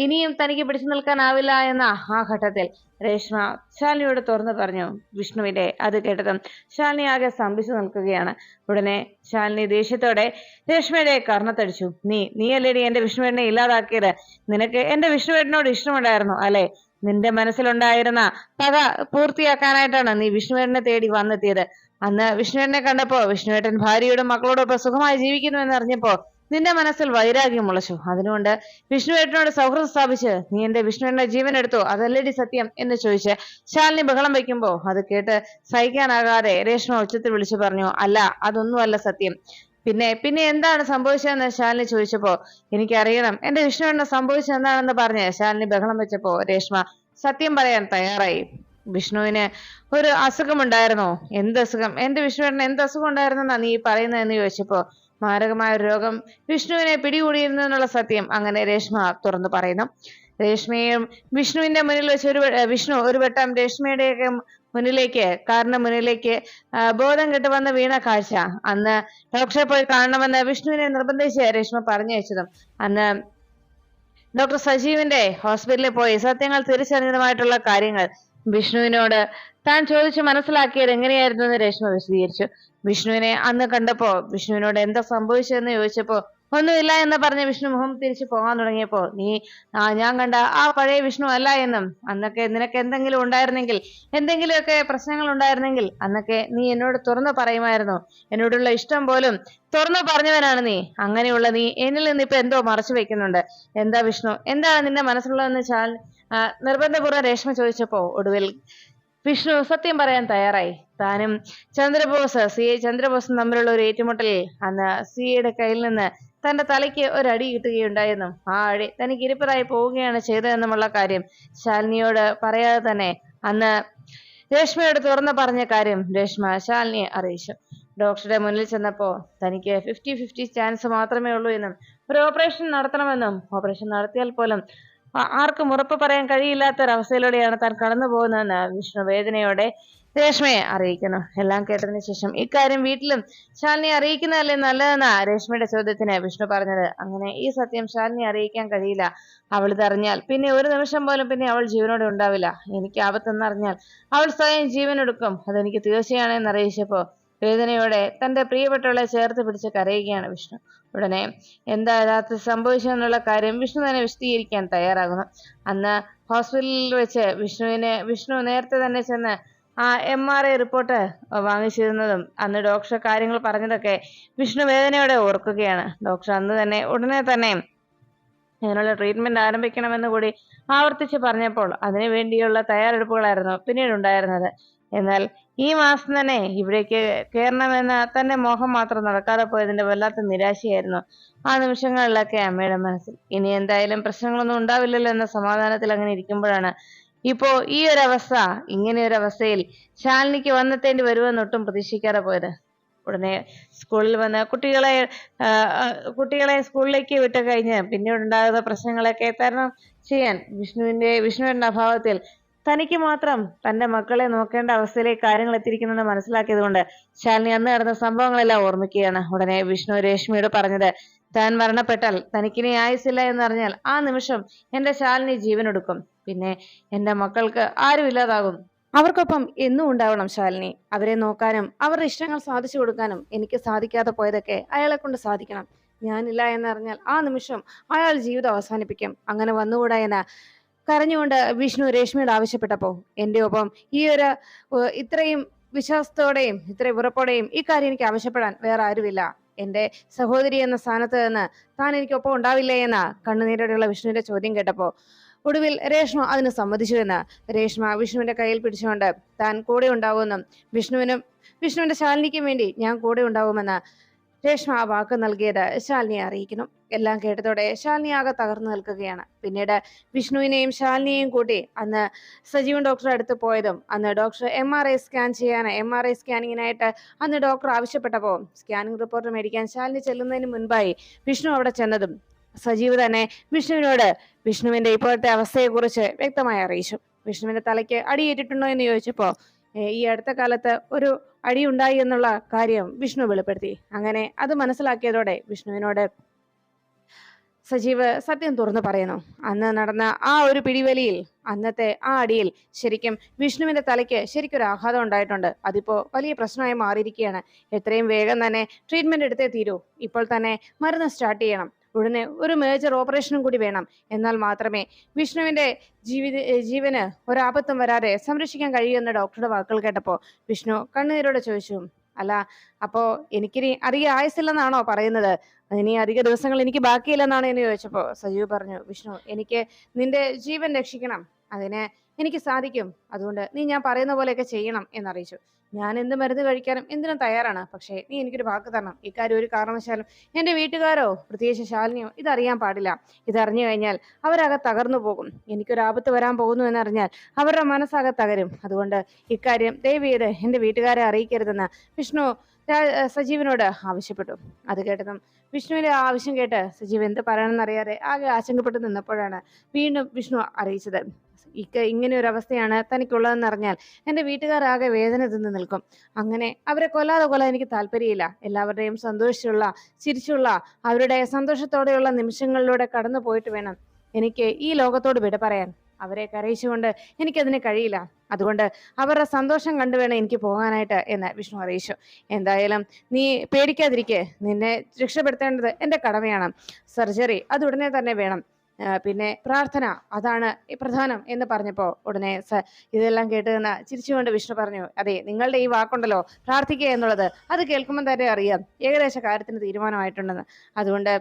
ഇനിയും തനിക്ക് പിടിച്ചു നിൽക്കാനാവില്ല എന്ന ആ ഘട്ടത്തിൽ രേഷ്മ ശാലിനിയോട് തുറന്നു പറഞ്ഞു വിഷ്ണുവിന്റെ. അത് കേട്ടതും ശാലിനി ആകെ സ്തംഭിച്ചു നിൽക്കുകയാണ്. ഉടനെ ശാലിനി ദേഷ്യത്തോടെ രേഷ്മയുടെ കർണത്തടിച്ചു. നീയല്ലേടി എന്റെ വിഷ്ണുവേട്ടനെ ഇല്ലാതാക്കിയത്? നിനക്ക് എന്റെ വിഷ്ണുവേട്ടനോട് ഇഷ്ടമുണ്ടായിരുന്നു അല്ലെ? നിന്റെ മനസ്സിലുണ്ടായിരുന്ന പക പൂർത്തിയാക്കാനായിട്ടാണ് നീ വിഷ്ണുവേട്ടനെ തേടി വന്നെത്തിയത്. അന്ന് വിഷ്ണുവേട്ടനെ കണ്ടപ്പോ വിഷ്ണുവേട്ടൻ ഭാര്യയോടും മക്കളോടൊപ്പം സുഖമായി ജീവിക്കുന്നു എന്നറിഞ്ഞപ്പോ നിന്റെ മനസ്സിൽ വൈരാഗ്യം മുളച്ചു. അതുകൊണ്ട് വിഷ്ണുവേട്ടനോട് സൗഹൃദം സ്ഥാപിച്ച് നീ എന്റെ വിഷ്ണുവേട്ടന്റെ ജീവൻ എടുത്തോ? അതല്ലേടി സത്യം എന്ന് ചോദിച്ച് ശാലിനി ബഹളം വയ്ക്കുമ്പോ അത് കേട്ട് സഹിക്കാനാകാതെ രേഷ്മ ഉച്ചത്തിൽ വിളിച്ചു പറഞ്ഞു, അല്ല, അതൊന്നുമല്ല സത്യം. പിന്നെ എന്താണ് സംഭവിച്ചതെന്ന് ശാലിനി ചോദിച്ചപ്പോ എനിക്കറിയണം എന്റെ വിഷ്ണുവേട്ടന് സംഭവിച്ചത് എന്താണെന്ന് പറഞ്ഞ് ശാലിനി ബഹളം വെച്ചപ്പോ രേഷ്മ സത്യം പറയാൻ തയ്യാറായി. വിഷ്ണുവിന് ഒരു അസുഖമുണ്ടായിരുന്നോ? എന്ത് അസുഖം? എന്റെ വിഷ്ണുവേട്ടന് എന്ത് അസുഖം ഉണ്ടായിരുന്നെന്നാ നീ പറയുന്നതെന്ന് ചോദിച്ചപ്പോ മാരകമായ ഒരു രോഗം വിഷ്ണുവിനെ പിടികൂടിയിരുന്നു എന്നുള്ള സത്യം അങ്ങനെ രേഷ്മ തുറന്നു പറയുന്നു. രേഷ്മയും വിഷ്ണുവിന്റെ മുന്നിൽ വെച്ച് വിഷ്ണു ഒരു വട്ടം രേഷ്മയുടെയൊക്കെ കാറിന്റെ മുന്നിലേക്ക് ബോധം കെട്ട് വന്ന് വീണ കാഴ്ച അന്ന് ഡോക്ടറെ പോയി കാണണമെന്ന് വിഷ്ണുവിനെ നിർബന്ധിച്ച് രേഷ്മ പറഞ്ഞയച്ചതും അന്ന് ഡോക്ടർ സജീവിന്റെ ഹോസ്പിറ്റലിൽ പോയി സത്യങ്ങൾ തിരിച്ചറിഞ്ഞതുമായിട്ടുള്ള കാര്യങ്ങൾ വിഷ്ണുവിനോട് താൻ ചോദിച്ചു മനസ്സിലാക്കിയത് എങ്ങനെയായിരുന്നു എന്ന് രേഷ്മ വിശദീകരിച്ചു. വിഷ്ണുവിനെ അന്ന് കണ്ടപ്പോ വിഷ്ണുവിനോട് എന്താ സംഭവിച്ചതെന്ന് ചോദിച്ചപ്പോ ഒന്നുമില്ല എന്ന് പറഞ്ഞ് വിഷ്ണു മുഖം തിരിച്ചു പോകാൻ തുടങ്ങിയപ്പോ നീ ഞാൻ കണ്ട ആ പഴയ വിഷ്ണു അല്ല എന്നും അന്നൊക്കെ നിനക്ക് എന്തെങ്കിലും ഉണ്ടായിരുന്നെങ്കിൽ എന്തെങ്കിലുമൊക്കെ പ്രശ്നങ്ങൾ ഉണ്ടായിരുന്നെങ്കിൽ അന്നൊക്കെ നീ എന്നോട് തുറന്നു പറയുമായിരുന്നു. എന്നോടുള്ള ഇഷ്ടം പോലും തുറന്നു പറഞ്ഞവനാണ് നീ. അങ്ങനെയുള്ള നീ എന്നിൽ നിന്ന് ഇപ്പൊ എന്തോ മറച്ചു വെക്കുന്നുണ്ട്. എന്താ വിഷ്ണു, എന്താണ് നിന്റെ മനസ്സിലുള്ളതെന്ന് വെച്ചാൽ നിർബന്ധപൂർവ്വം രേഷ്മ ചോദിച്ചപ്പോ ഒടുവിൽ വിഷ്ണു സത്യം പറയാൻ തയ്യാറായി. താനും ചന്ദ്രബോസും തമ്മിലുള്ള ഒരു ഏറ്റുമുട്ടലിൽ അന്ന് സിയുടെ കയ്യിൽ നിന്ന് തന്റെ തലയ്ക്ക് ഒരടി കിട്ടുകയുണ്ടായെന്നും ആ അടി തനിക്ക് ഇരിപ്പതായി പോവുകയാണ് ചെയ്തതെന്നുമുള്ള കാര്യം ശാലിനിയോട് പറയാതെ തന്നെ അന്ന് രേഷ്മയോട് തുറന്നു പറഞ്ഞ കാര്യം രേഷ്മ ശാലിനിയെ അറിയിച്ചു. ഡോക്ടറുടെ മുന്നിൽ ചെന്നപ്പോ തനിക്ക് 50-50 ചാൻസ് മാത്രമേ ഉള്ളൂ എന്നും ഒരു ഓപ്പറേഷൻ നടത്തണമെന്നും ഓപ്പറേഷൻ നടത്തിയാൽ പോലും ആർക്കും ഉറപ്പ് പറയാൻ കഴിയില്ലാത്തൊരവസ്ഥയിലൂടെയാണ് താൻ കടന്നു പോകുന്നതെന്ന് വിഷ്ണു വേദനയോടെ രേഷ്മയെ അറിയിക്കുന്നു. എല്ലാം കേട്ടതിന് ശേഷം ഇക്കാര്യം വീട്ടിലും ശാലിനിയെ അറിയിക്കുന്നതല്ലേ നല്ലതെന്ന രേഷ്മയുടെ ചോദ്യത്തിന് വിഷ്ണു പറഞ്ഞത് അങ്ങനെ ഈ സത്യം ശാലിനിയെ അറിയിക്കാൻ കഴിയില്ല. അവൾ ഇതറിഞ്ഞാൽ പിന്നെ ഒരു നിമിഷം പോലും പിന്നെ അവൾ ജീവനോടെ ഉണ്ടാവില്ല. എനിക്ക് ആപത്തെന്നറിഞ്ഞാൽ അവൾ സ്വയം ജീവനെടുക്കും. അതെനിക്ക് തീർച്ചയാണെന്ന് അറിയിച്ചപ്പോ വേദനയോടെ തന്റെ പ്രിയപ്പെട്ടവളെ ചേർത്ത് പിടിച്ച് കരയുകയാണ് വിഷ്ണു. ഉടനെ എന്താ യഥാർത്ഥത്തിൽ സംഭവിച്ചതെന്നുള്ള കാര്യം വിഷ്ണു തന്നെ വിശദീകരിക്കാൻ തയ്യാറാകുന്നു. അന്ന് ഹോസ്പിറ്റലിൽ വെച്ച് വിഷ്ണു നേരത്തെ തന്നെ ചെന്ന് MRI റിപ്പോർട്ട് വാങ്ങിച്ചിരുന്നതും അന്ന് ഡോക്ടർ കാര്യങ്ങൾ പറഞ്ഞതൊക്കെ വിഷ്ണു വേദനയോടെ ഓർക്കുകയാണ്. ഡോക്ടർ ഉടനെ തന്നെ അതിനുള്ള ട്രീറ്റ്മെന്റ് ആരംഭിക്കണമെന്ന് കൂടി ആവർത്തിച്ച് പറഞ്ഞപ്പോൾ അതിനു വേണ്ടിയുള്ള തയ്യാറെടുപ്പുകളായിരുന്നു പിന്നീട് ഉണ്ടായിരുന്നത്. എന്നാൽ ഈ മാസം തന്നെ ഇവിടേക്ക് കയറണമെന്ന തന്റെ മോഹം മാത്രം നടക്കാതെ പോയതിന്റെ വല്ലാത്ത നിരാശയായിരുന്നു ആ നിമിഷങ്ങളിലൊക്കെ അമ്മയുടെ മനസ്സിൽ. ഇനി എന്തായാലും പ്രശ്നങ്ങളൊന്നും ഉണ്ടാവില്ലല്ലോ എന്ന സമാധാനത്തിൽ അങ്ങനെ ഇരിക്കുമ്പോഴാണ് ഇപ്പോ ഇങ്ങനെ ഒരു അവസ്ഥയിൽ ശാലിനിക്ക് വന്നെത്തേണ്ടി വരുമെന്ന് ഒട്ടും പ്രതീക്ഷിക്കാതെ പോയത്. ഉടനെ സ്കൂളിൽ വന്ന് കുട്ടികളെ സ്കൂളിലേക്ക് വിട്ട് കഴിഞ്ഞ് പിന്നീട് ഉണ്ടാകുന്ന പ്രശ്നങ്ങളൊക്കെ തരണം ചെയ്യാൻ വിഷ്ണുവിന്റെ അഭാവത്തിൽ തനിക്ക് മാത്രം തന്റെ മക്കളെ നോക്കേണ്ട അവസ്ഥയിലേക്ക് കാര്യങ്ങൾ എത്തിയിരിക്കുന്നെന്ന് മനസ്സിലാക്കിയത് കൊണ്ട് ശാലിനി അന്ന് നടന്ന സംഭവങ്ങളെല്ലാം ഓർമ്മിക്കുകയാണ്. ഉടനെ വിഷ്ണു രേഷ്മയോട് പറഞ്ഞത് താൻ മരണപ്പെട്ടാൽ തനിക്കിനി ആയുസില്ല എന്നറിഞ്ഞാൽ ആ നിമിഷം എന്റെ ശാലിനി ജീവനൊടുക്കും. പിന്നെ എന്റെ മക്കൾക്ക് ആരും ഇല്ലാതാകും. അവർക്കൊപ്പം എന്നും ഉണ്ടാവണം ശാലിനി. അവരെ നോക്കാനും അവരുടെ ഇഷ്ടങ്ങൾ സാധിച്ചു കൊടുക്കാനും എനിക്ക് സാധിക്കാതെ പോയതൊക്കെ അയാളെ കൊണ്ട് സാധിക്കണം. ഞാനില്ല എന്നറിഞ്ഞാൽ ആ നിമിഷം അയാൾ ജീവിതം അവസാനിപ്പിക്കും. അങ്ങനെ വന്നുകൂടാ എന്ന് കരഞ്ഞുകൊണ്ട് വിഷ്ണു രേഷ്മയോട് ആവശ്യപ്പെട്ടപ്പോ എന്റെ ഒപ്പം ഇത്രയും വിശ്വാസത്തോടെയും ഇത്രയും ഉറപ്പോടെയും ഈ കാര്യം എനിക്ക് ആവശ്യപ്പെടാൻ വേറെ ആരുമില്ല. എന്റെ സഹോദരി എന്ന സ്ഥാനത്ത് നിന്ന് താൻ എനിക്കൊപ്പം ഉണ്ടാവില്ലേ എന്ന കണ്ണുനീരോടെയുള്ള വിഷ്ണുവിന്റെ ചോദ്യം കേട്ടപ്പോ ഒടുവിൽ രേഷ്മ അതിന് സമ്മതിച്ചു എന്ന് രേഷ്മ വിഷ്ണുവിന്റെ കയ്യിൽ പിടിച്ചുകൊണ്ട് താൻ കൂടെ ഉണ്ടാവുമെന്നും വിഷ്ണുവിന്റെ ശാലിനിക്കും വേണ്ടി ഞാൻ കൂടെ ഉണ്ടാവുമെന്ന് രേഷ്മ ആ വാക്ക് നൽകിയത് ശാലിനിയെ അറിയിക്കുന്നു. എല്ലാം കേട്ടതോടെ ശാലിനി ആകെ തകർന്നു നിൽക്കുകയാണ്. പിന്നീട് വിഷ്ണുവിനെയും ശാലിനിയെയും കൂട്ടി അന്ന് സജീവൻ ഡോക്ടറെ അടുത്ത് പോയതും അന്ന് ഡോക്ടർ MRI സ്കാനിങ്ങിനായിട്ട് അന്ന് ഡോക്ടർ ആവശ്യപ്പെട്ടപ്പോൾ സ്കാനിങ് റിപ്പോർട്ട് മേടിക്കാൻ ശാലിനി ചെല്ലുന്നതിന് മുൻപായി വിഷ്ണു അവിടെ ചെന്നതും സജീവ് തന്നെ വിഷ്ണുവിന്റെ ഇപ്പോഴത്തെ അവസ്ഥയെക്കുറിച്ച് വ്യക്തമായി അറിയിച്ചു. വിഷ്ണുവിന്റെ തലയ്ക്ക് അടിയേറ്റിട്ടുണ്ടോ എന്ന് ചോദിച്ചപ്പോ ഈ അടുത്ത കാലത്ത് ഒരു അടി ഉണ്ടായി എന്നുള്ള കാര്യം വിഷ്ണു വെളിപ്പെടുത്തി. അങ്ങനെ അത് മനസ്സിലാക്കിയതോടെ വിഷ്ണുവിനോട് സജീവ് സത്യം തുറന്നു പറയുന്നു. അന്ന് നടന്ന ആ ഒരു പിടിവലിയിൽ അന്നത്തെ ആ അടിയിൽ ശരിക്കും വിഷ്ണുവിന്റെ തലയ്ക്ക് ശരിക്കൊരു ആഘാതം ഉണ്ടായിട്ടുണ്ട്. അതിപ്പോ വലിയ പ്രശ്നമായി മാറിയിരിക്കുകയാണ്. എത്രയും വേഗം തന്നെ ട്രീറ്റ്മെന്റ് എടുത്തേ തീരൂ. ഇപ്പോൾ തന്നെ മരുന്ന് സ്റ്റാർട്ട് ചെയ്യണം. ഉടനെ ഒരു മേജർ ഓപ്പറേഷനും കൂടി വേണം. എന്നാൽ മാത്രമേ വിഷ്ണുവിന്റെ ജീവന് ഒരാപത്തും വരാതെ സംരക്ഷിക്കാൻ കഴിയുമെന്ന് ഡോക്ടറുടെ വാക്കുകൾ കേട്ടപ്പോ വിഷ്ണു കണ്ണുനീരോടെ ചോദിച്ചു, അല്ല അപ്പോ എനിക്കിനി അധികം ആയുസില്ലെന്നാണോ പറയുന്നത്? ഇനി അധിക ദിവസങ്ങൾ എനിക്ക് ബാക്കിയില്ലെന്നാണ് എന്ന് ചോദിച്ചപ്പോ സജീവ് പറഞ്ഞു, വിഷ്ണു എനിക്ക് നിന്റെ ജീവൻ രക്ഷിക്കണം. അതിന് എനിക്ക് സാധിക്കും. അതുകൊണ്ട് നീ ഞാൻ പറയുന്ന പോലെയൊക്കെ ചെയ്യണം എന്നറിയിച്ചു. ഞാൻ എന്ത് മരുന്ന് കഴിക്കാനും എന്തിനും തയ്യാറാണ്. പക്ഷേ നീ എനിക്കൊരു വാക്ക് തരണം. ഇക്കാര്യം ഒരു കാരണവശാലും എന്റെ വീട്ടുകാരോ പ്രത്യേകിച്ച് ശാലിനിയോ ഇതറിയാൻ പാടില്ല. ഇതറിഞ്ഞു കഴിഞ്ഞാൽ അവരാകെ തകർന്നു പോകും. എനിക്കൊരാപത്ത് വരാൻ പോകുന്നു എന്നറിഞ്ഞാൽ അവരുടെ മനസ്സാകെ തകരും. അതുകൊണ്ട് ഇക്കാര്യം ദയവ് ചെയ്ത് എന്റെ വീട്ടുകാരെ അറിയിക്കരുതെന്ന് വിഷ്ണു സജീവനോട് ആവശ്യപ്പെട്ടു. അത് കേട്ടതും വിഷ്ണുവിന്റെ ആവശ്യം കേട്ട് സജീവ് എന്ത് പറയണമെന്നറിയാതെ ആകെ ആശങ്കപ്പെട്ട് നിന്നപ്പോഴാണ് വീണ്ടും വിഷ്ണു അറിയിച്ചത്. ഇങ്ങനെ ഒരു അവസ്ഥയാണ് തനിക്കുള്ളതെന്നറിഞ്ഞാൽ എൻ്റെ വീട്ടുകാർ ആകെ വേദന തിന്ന് നിൽക്കും. അങ്ങനെ അവരെ കൊല്ലാതെ കൊല്ലാൻ എനിക്ക് താല്പര്യമില്ല. എല്ലാവരുടെയും സന്തോഷിച്ചുള്ള, ചിരിച്ചുള്ള, അവരുടെ സന്തോഷത്തോടെയുള്ള നിമിഷങ്ങളിലൂടെ കടന്നു പോയിട്ട് വേണം എനിക്ക് ഈ ലോകത്തോട് വിട പറയാൻ. അവരെ കരയിച്ചുകൊണ്ട് എനിക്കതിന് കഴിയില്ല. അതുകൊണ്ട് അവരുടെ സന്തോഷം കണ്ടുവേണം എനിക്ക് പോകാനായിട്ട് എന്ന് വിഷ്ണു അറിയിച്ചു. എന്തായാലും നീ പേടിക്കാതിരിക്കെ, നിന്നെ രക്ഷപ്പെടുത്തേണ്ടത് എൻ്റെ കടമയാണ്. സർജറി അത് ഉടനെ തന്നെ വേണം. പിന്നെ പ്രാർത്ഥന അതാണ് പ്രധാനം എന്ന് പറഞ്ഞപ്പോൾ ഉടനെ ഇതെല്ലാം കേട്ട് നിന്ന് ചിരിച്ചുകൊണ്ട് വിഷ്ണു പറഞ്ഞു, അതെ, നിങ്ങളുടെ ഈ വാക്കുണ്ടല്ലോ പ്രാർത്ഥിക്കുക എന്നുള്ളത്, അത് കേൾക്കുമ്പോൾ തന്നെ അറിയാം ഏകദേശ കാര്യത്തിന് തീരുമാനമായിട്ടുണ്ടെന്ന്. അതുകൊണ്ട്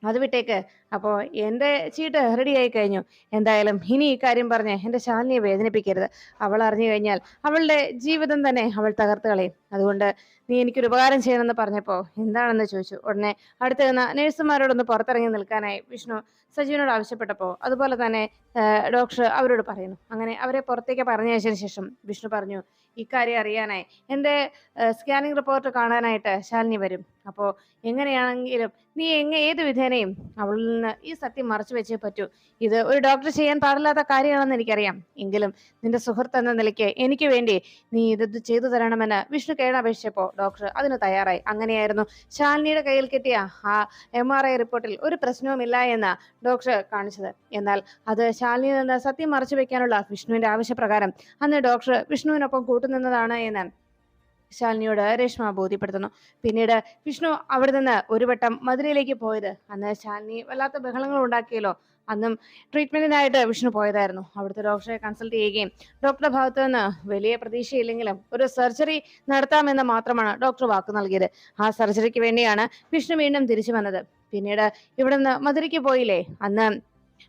അത് വിട്ടേക്ക്. അപ്പോൾ എൻ്റെ ചീട്ട് റെഡിയായി കഴിഞ്ഞു. എന്തായാലും ഇനി ഈ കാര്യം പറഞ്ഞ് എൻ്റെ ശാലിനിയെ വേദനിപ്പിക്കരുത്. അവൾ അറിഞ്ഞു കഴിഞ്ഞാൽ അവളുടെ ജീവിതം തന്നെ അവൾ തകർത്ത് കളയും. അതുകൊണ്ട് നീ എനിക്കൊരു ഉപകാരം ചെയ്യണമെന്ന് പറഞ്ഞപ്പോൾ എന്താണെന്ന് ചോദിച്ചു. ഉടനെ അടുത്ത് നിന്ന് നഴ്സുമാരോടൊന്ന് പുറത്തിറങ്ങി നിൽക്കാനായി വിഷ്ണു സജീവനോട് ആവശ്യപ്പെട്ടപ്പോൾ അതുപോലെ തന്നെ ഡോക്ടർ അവരോട് പറയുന്നു. അങ്ങനെ അവരെ പുറത്തേക്ക് പറഞ്ഞയച്ചതിന് ശേഷം വിഷ്ണു പറഞ്ഞു, ഇക്കാര്യം അറിയാനായി എൻ്റെ സ്കാനിങ് റിപ്പോർട്ട് കാണാനായിട്ട് ശാലിനി വരും. അപ്പോൾ എങ്ങനെയാണെങ്കിലും നീ ഏത് വിധേനയും അവളിൽ നിന്ന് ഈ സത്യം മറച്ചു വെച്ചേ പറ്റൂ. ഇത് ഒരു ഡോക്ടർ ചെയ്യാൻ പാടില്ലാത്ത കാര്യമാണെന്ന് എനിക്കറിയാം. എങ്കിലും നിന്റെ സുഹൃത്ത് എന്ന നിലയ്ക്ക് എനിക്ക് വേണ്ടി നീ ഇത് ചെയ്തു തരണമെന്ന് വിഷ്ണു കേണപേക്ഷിച്ചപ്പോൾ ഡോക്ടർ അതിന് തയ്യാറായി. അങ്ങനെയായിരുന്നു ശാലിനിയുടെ കയ്യിൽ കിട്ടിയ ആ MRI റിപ്പോർട്ടിൽ ഒരു പ്രശ്നവുമില്ല എന്ന് ഡോക്ടർ കാണിച്ചത്. എന്നാൽ അത് ശാലിനിയിൽ നിന്ന് സത്യം മറച്ചു വെക്കാനുള്ള വിഷ്ണുവിന്റെ ആവശ്യപ്രകാരം അന്ന് ഡോക്ടർ വിഷ്ണുവിനൊപ്പം കൂട്ടുനിന്നതാണ് എന്ന് ശാലിനിയോട് രേഷ്മ ബോധ്യപ്പെടുത്തുന്നു. പിന്നീട് വിഷ്ണു അവിടെ നിന്ന് ഒരു വട്ടം മധുരയിലേക്ക് പോയത് അന്ന് ശാലിനി വല്ലാത്ത ബഹളങ്ങൾ ഉണ്ടാക്കിയല്ലോ. അന്നും ട്രീറ്റ്മെന്റിനായിട്ട് വിഷ്ണു പോയതായിരുന്നു. അവിടുത്തെ ഡോക്ടറെ കൺസൾട്ട് ചെയ്യുകയും ഡോക്ടറുടെ ഭാഗത്ത് നിന്ന് വലിയ പ്രതീക്ഷയില്ലെങ്കിലും ഒരു സർജറി നടത്താമെന്ന് മാത്രമാണ് ഡോക്ടർ വാക്ക് നൽകിയത്. ആ സർജറിക്ക് വേണ്ടിയാണ് വിഷ്ണു വീണ്ടും തിരിച്ചു വന്നത്. പിന്നീട് ഇവിടെ നിന്ന് മധുരയ്ക്ക് പോയില്ലേ, അന്ന്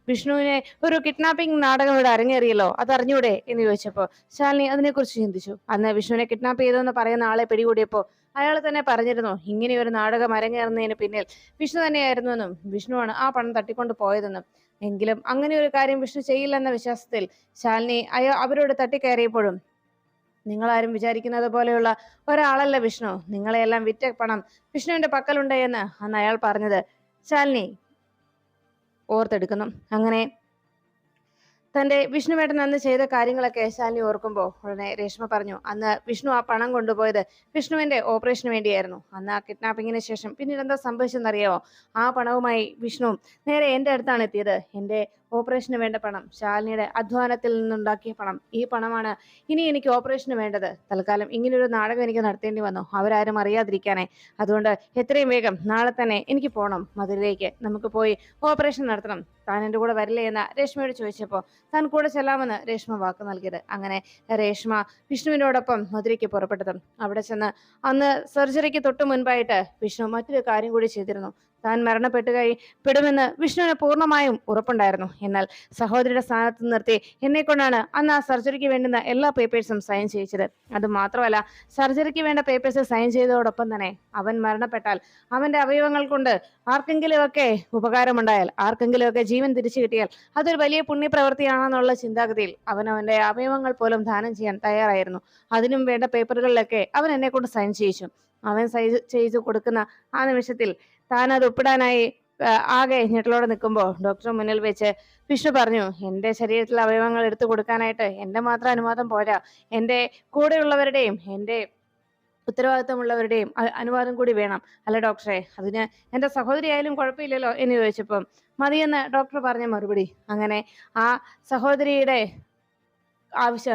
വിഷ്ണുവിനെ ഒരു കിഡ്നാപ്പിംഗ് നാടകം ഇവിടെ അരങ്ങേറിയല്ലോ, അത് അറിഞ്ഞൂടെ എന്ന് ചോദിച്ചപ്പോൾ ശാലിനി അതിനെക്കുറിച്ച് ചിന്തിച്ചു. അന്ന് വിഷ്ണുവിനെ കിഡ്നാപ്പ് ചെയ്തെന്ന് പറയുന്ന ആളെ പിടികൂടിയപ്പോൾ അയാൾ തന്നെ പറഞ്ഞിരുന്നു ഇങ്ങനെ ഒരു നാടകം അരങ്ങേറുന്നതിന് പിന്നിൽ വിഷ്ണു തന്നെയായിരുന്നുവെന്നും വിഷ്ണുവാണ് ആ പണം തട്ടിക്കൊണ്ട് പോയതെന്നും. എങ്കിലും അങ്ങനെ ഒരു കാര്യം വിഷ്ണു ചെയ്യില്ലെന്ന വിശ്വാസത്തിൽ ശാലിനി അവരോട് തട്ടിക്കയറിയപ്പോഴും നിങ്ങളാരും വിചാരിക്കുന്നത് പോലെയുള്ള ഒരാളല്ല വിഷ്ണു. നിങ്ങളെയെല്ലാം വിറ്റ പണം വിഷ്ണുവിന്റെ പക്കലുണ്ട് എന്ന് അന്ന് അയാൾ പറഞ്ഞത് ശാലിനി ഓർത്തെടുക്കുന്നു. അങ്ങനെ തന്റെ വിഷ്ണുവേട്ടൻ അന്ന് ചെയ്ത കാര്യങ്ങളൊക്കെ ശാലിനി ഓർക്കുമ്പോൾ ഉടനെ രേഷ്മ പറഞ്ഞു, അന്ന് വിഷ്ണു ആ പണം കൊണ്ടുപോയത് വിഷ്ണുവിന്റെ ഓപ്പറേഷന് വേണ്ടിയായിരുന്നു. അന്ന് ആ കിഡ്നാപ്പിങ്ങിന് ശേഷം പിന്നീട് എന്താ സംഭവിച്ചെന്നറിയാമോ? ആ പണവുമായി വിഷ്ണു നേരെ എൻ്റെ അടുത്താണ് എത്തിയത്. എൻ്റെ ഓപ്പറേഷന് വേണ്ട പണം, ശാലിനിയുടെ അധ്വാനത്തിൽ നിന്നുണ്ടാക്കിയ പണം, ഈ പണമാണ് ഇനി എനിക്ക് ഓപ്പറേഷന് വേണ്ടത്. തൽക്കാലം ഇങ്ങനൊരു നാടകം എനിക്ക് നടത്തേണ്ടി വന്നു, അവരാരും അറിയാതിരിക്കാനേ. അതുകൊണ്ട് എത്രയും വേഗം നാളെ തന്നെ എനിക്ക് പോകണം മധുരയിലേക്ക്. നമുക്ക് പോയി ഓപ്പറേഷൻ നടത്തണം. താൻ എൻ്റെ കൂടെ വരില്ലേ എന്ന് രേഷ്മയോട് ചോദിച്ചപ്പോൾ താൻ കൂടെ ചെല്ലാമെന്ന് രേഷ്മ വാക്ക് നൽകിയത്. അങ്ങനെ രേഷ്മ വിഷ്ണുവിനോടൊപ്പം മധുരയ്ക്ക് പുറപ്പെട്ടതും അവിടെ ചെന്ന് അന്ന് സർജറിക്ക് തൊട്ടു മുൻപായിട്ട് വിഷ്ണു മറ്റൊരു കാര്യം കൂടി ചെയ്തിരുന്നു. താൻ പെടുമെന്ന് വിഷ്ണുവിന് പൂർണ്ണമായും ഉറപ്പുണ്ടായിരുന്നു. എന്നാൽ സഹോദരിയുടെ സ്ഥാനത്ത് നിർത്തി എന്നെ കൊണ്ടാണ് അന്ന് ആ സർജറിക്ക് വേണ്ടുന്ന എല്ലാ പേപ്പേഴ്സും സൈൻ ചെയ്യിച്ചത്. അത് മാത്രമല്ല, സർജറിക്ക് വേണ്ട പേപ്പേഴ്സ് സൈൻ ചെയ്തതോടൊപ്പം തന്നെ അവൻ മരണപ്പെട്ടാൽ അവന്റെ അവയവങ്ങൾ കൊണ്ട് ആർക്കെങ്കിലുമൊക്കെ ഉപകാരമുണ്ടായാൽ, ആർക്കെങ്കിലുമൊക്കെ ജീവൻ തിരിച്ചു കിട്ടിയാൽ അതൊരു വലിയ പുണ്യപ്രവൃത്തിയാണെന്നുള്ള ചിന്താഗതിയിൽ അവൻ അവന്റെ അവയവങ്ങൾ പോലും ദാനം ചെയ്യാൻ തയ്യാറായിരുന്നു. അതിനും വേണ്ട പേപ്പറുകളിലൊക്കെ അവൻ എന്നെ കൊണ്ട് സൈൻ ചെയ്യിച്ചു. അവൻ സൈൻ ചെയ്തു കൊടുക്കുന്ന ആ നിമിഷത്തിൽ താൻ അത് ഒപ്പിടാനായി ആകെ ഞെട്ടലോടെ നിൽക്കുമ്പോൾ ഡോക്ടർ മുന്നിൽ വെച്ച് വിഷ്ണു പറഞ്ഞു, എൻ്റെ ശരീരത്തിലെ അവയവങ്ങൾ എടുത്തു കൊടുക്കാനായിട്ട് എൻ്റെ മാത്രം അനുവാദം പോരാ, എൻ്റെ കൂടെയുള്ളവരുടെയും എൻ്റെ ഉത്തരവാദിത്തമുള്ളവരുടെയും അനുവാദം കൂടി വേണം. അല്ല ഡോക്ടറെ, അതിന് എൻ്റെ സഹോദരി ആയാലും കുഴപ്പമില്ലല്ലോ എന്ന് ചോദിച്ചപ്പം മതിയെന്ന് ഡോക്ടർ പറഞ്ഞ മറുപടി. അങ്ങനെ ആ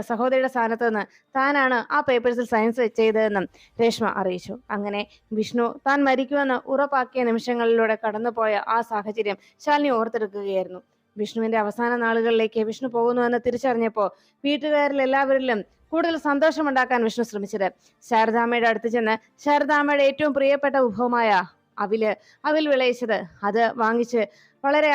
സഹോദരിയുടെ സ്ഥാനത്ത് നിന്ന് താനാണ് ആ പേപ്പേഴ്സിൽ സൈൻസ് ചെയ്തതെന്നും രേഷ്മ അറിയിച്ചു. അങ്ങനെ വിഷ്ണു താൻ മരിക്കുമെന്ന് ഉറപ്പാക്കിയ നിമിഷങ്ങളിലൂടെ കടന്നുപോയ ആ സാഹചര്യം ശാലിനി ഓർത്തെടുക്കുകയായിരുന്നു. വിഷ്ണുവിന്റെ അവസാന നാളുകളിലേക്ക് വിഷ്ണു പോകുന്നുവെന്ന് തിരിച്ചറിഞ്ഞപ്പോൾ വീട്ടുകാരിൽ എല്ലാവരിലും കൂടുതൽ സന്തോഷമുണ്ടാക്കാൻ വിഷ്ണു ശ്രമിച്ചത് ശാരദാമ്മയുടെ അടുത്ത് ചെന്ന് ശാരദാമ്മയുടെ ഏറ്റവും പ്രിയപ്പെട്ട വിഭവമായ അവിൽ വിളയിച്ചത് അത് വാങ്ങിച്ച് വളരെ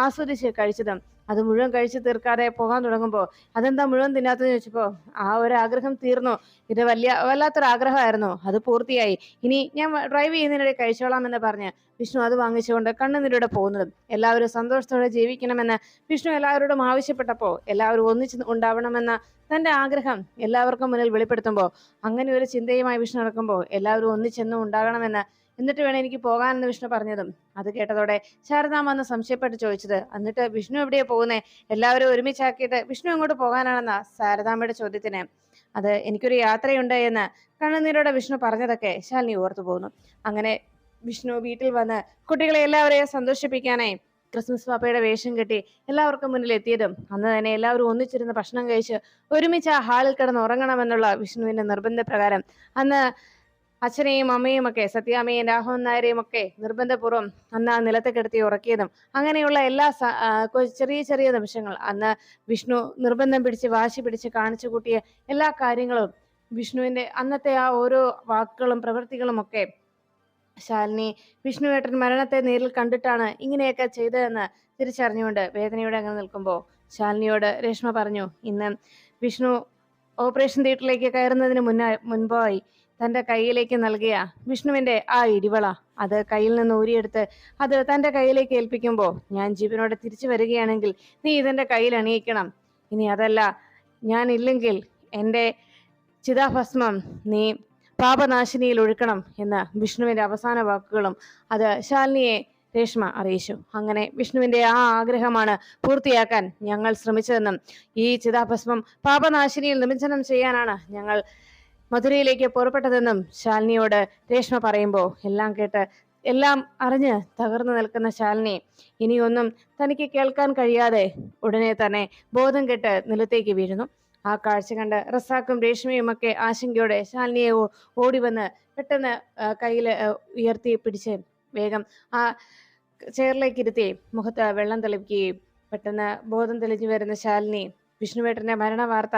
ആസ്വദിച്ച് കഴിച്ചതും അത് മുഴുവൻ കഴിച്ചു തീർക്കാതെ പോകാൻ തുടങ്ങുമ്പോൾ അതെന്താ മുഴുവൻ തിന്നാത്തതെന്ന് ചോദിച്ചപ്പോൾ ആ ഒരു ആഗ്രഹം തീർന്നു. ഇത് വല്ലാത്തൊരു ആഗ്രഹമായിരുന്നു, അത് പൂർത്തിയായി. ഇനി ഞാൻ ഡ്രൈവ് ചെയ്യുന്നതിനിടെ കഴിച്ചോളാം എന്ന് പറഞ്ഞ് വിഷ്ണു അത് വാങ്ങിച്ചുകൊണ്ട് കണ്ണുനീരോടെ പോകുന്നതും എല്ലാവരും സന്തോഷത്തോടെ ജീവിക്കണമെന്ന് വിഷ്ണു എല്ലാവരോടും ആവശ്യപ്പെട്ടപ്പോൾ എല്ലാവരും ഒന്നിച്ച് ഉണ്ടാവണമെന്ന തന്റെ ആഗ്രഹം എല്ലാവർക്കും മുന്നിൽ വെളിപ്പെടുത്തുമ്പോൾ അങ്ങനെ ഒരു ചിന്തയുമായി വിഷ്ണു നടക്കുമ്പോൾ എല്ലാവരും ഒന്നിച്ചെന്നും ഉണ്ടാകണമെന്ന്, എന്നിട്ട് വേണം എനിക്ക് പോകാനെന്ന് വിഷ്ണു പറഞ്ഞതും അത് കേട്ടതോടെ ശാരദാമ്മ അന്ന് സംശയപ്പെട്ട് ചോദിച്ചത്, എന്നിട്ട് വിഷ്ണു എവിടെയാ പോകുന്നേ, എല്ലാവരും ഒരുമിച്ചാക്കിയിട്ട് വിഷ്ണു എങ്ങോട്ട് പോകാനാണെന്ന ശാരദാമ്മയുടെ ചോദ്യത്തിന് അത് എനിക്കൊരു യാത്രയുണ്ട് എന്ന് കണ്ണുനീരോടെ വിഷ്ണു പറഞ്ഞതൊക്കെ ശാലിനി ഓർത്തു പോകുന്നു. അങ്ങനെ വിഷ്ണു വീട്ടിൽ വന്ന് കുട്ടികളെ എല്ലാവരെയും സന്തോഷിപ്പിക്കാനായി ക്രിസ്മസ് പാപ്പയുടെ വേഷം കെട്ടി എല്ലാവർക്കും മുന്നിൽ എത്തിയതും അന്ന് തന്നെ എല്ലാവരും ഒന്നിച്ചിരുന്ന് ഭക്ഷണം കഴിച്ച് ഒരുമിച്ച് ആ ഹാളിൽ കിടന്ന് ഉറങ്ങണമെന്നുള്ള വിഷ്ണുവിന്റെ നിർബന്ധപ്രകാരം അന്ന് അച്ഛനെയും അമ്മയും ഒക്കെ സത്യാമ്മയും രാഘവൻ നായരെയും ഒക്കെ നിർബന്ധപൂർവ്വം അന്ന് ആ നിലത്ത് കിടത്തി ഉറക്കിയതും അങ്ങനെയുള്ള എല്ലാ ചെറിയ ചെറിയ നിമിഷങ്ങൾ അന്ന് വിഷ്ണു നിർബന്ധം പിടിച്ച് വാശി പിടിച്ച് കാണിച്ചു കൂട്ടിയ എല്ലാ കാര്യങ്ങളും വിഷ്ണുവിന്റെ അന്നത്തെ ആ ഓരോ വാക്കുകളും പ്രവൃത്തികളും ഒക്കെ ശാലിനി വിഷ്ണുവേട്ടൻ മരണത്തെ നേരിൽ കണ്ടിട്ടാണ് ഇങ്ങനെയൊക്കെ ചെയ്തതെന്ന് തിരിച്ചറിഞ്ഞുകൊണ്ട് വേദനയോടെ അങ്ങനെ നിൽക്കുമ്പോൾ ശാലിനിയോട് രേഷ്മ പറഞ്ഞു, ഇന്ന് വിഷ്ണു ഓപ്പറേഷൻ തിയേറ്ററിലേക്ക് കയറുന്നതിന് മുൻപായി തന്റെ കയ്യിലേക്ക് നൽകിയ വിഷ്ണുവിന്റെ ആ ഇടിവള അത് കയ്യിൽ നിന്ന് ഊരിയെടുത്ത് അത് തന്റെ കയ്യിലേക്ക് ഏൽപ്പിക്കുമ്പോൾ, ഞാൻ ജീവനോടെ തിരിച്ചു വരികയാണെങ്കിൽ നീ ഇതെന്റെ കയ്യിൽ അണിയിക്കണം. ഇനി അതല്ല, ഞാൻ ഇല്ലെങ്കിൽ എൻ്റെ ചിതാഭസ്മം നീ പാപനാശിനിയിൽ ഒഴുക്കണം എന്ന വിഷ്ണുവിന്റെ അവസാന വാക്കുകളും അത് ശാലിനിയെ രേഷ്മ അറിയിച്ചു. അങ്ങനെ വിഷ്ണുവിന്റെ ആ ആഗ്രഹമാണ് പൂർത്തിയാക്കാൻ ഞങ്ങൾ ശ്രമിച്ചതെന്നും ഈ ചിതാഭസ്മം പാപനാശിനിയിൽ നിമജ്ജനം ചെയ്യാനാണ് ഞങ്ങൾ മധുരയിലേക്ക് പുറപ്പെട്ടതെന്നും ശാലിനിയോട് രേഷ്മ പറയുമ്പോൾ എല്ലാം കേട്ട് എല്ലാം അറിഞ്ഞ് തകർന്നു നിൽക്കുന്ന ശാലിനി ഇനിയൊന്നും തനിക്ക് കേൾക്കാൻ കഴിയാതെ ഉടനെ തന്നെ ബോധം കെട്ട് നിലത്തേക്ക് വീഴുന്നു. ആ കാഴ്ച കണ്ട് റസാക്കും രേഷ്മയും ഒക്കെ ആശങ്കയോടെ ശാലിനിയെ ഓടി വന്ന് പെട്ടെന്ന് കയ്യിൽ ഉയർത്തി പിടിച്ച് വേഗം ആ ചെയറിലേക്ക് ഇരുത്തി മുഖത്ത് വെള്ളം തെളിക്കുകയും പെട്ടെന്ന് ബോധം തെളിഞ്ഞു വരുന്ന ശാലിനി വിഷ്ണുവേട്ടന്റെ മരണ വാർത്ത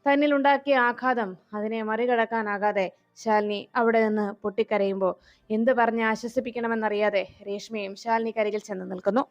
തന്നിൽ ഉണ്ടാക്കിയ ആഘാതം അതിനെ മറികടക്കാനാകാതെ ശാലിനി അവിടെ നിന്ന് പൊട്ടിക്കരയുമ്പോൾ എന്ത് പറഞ്ഞ് ആശ്വസിപ്പിക്കണമെന്നറിയാതെ രേഷ്മയും ശാലിനിക്കരികിൽ ചെന്ന് നിൽക്കുന്നു.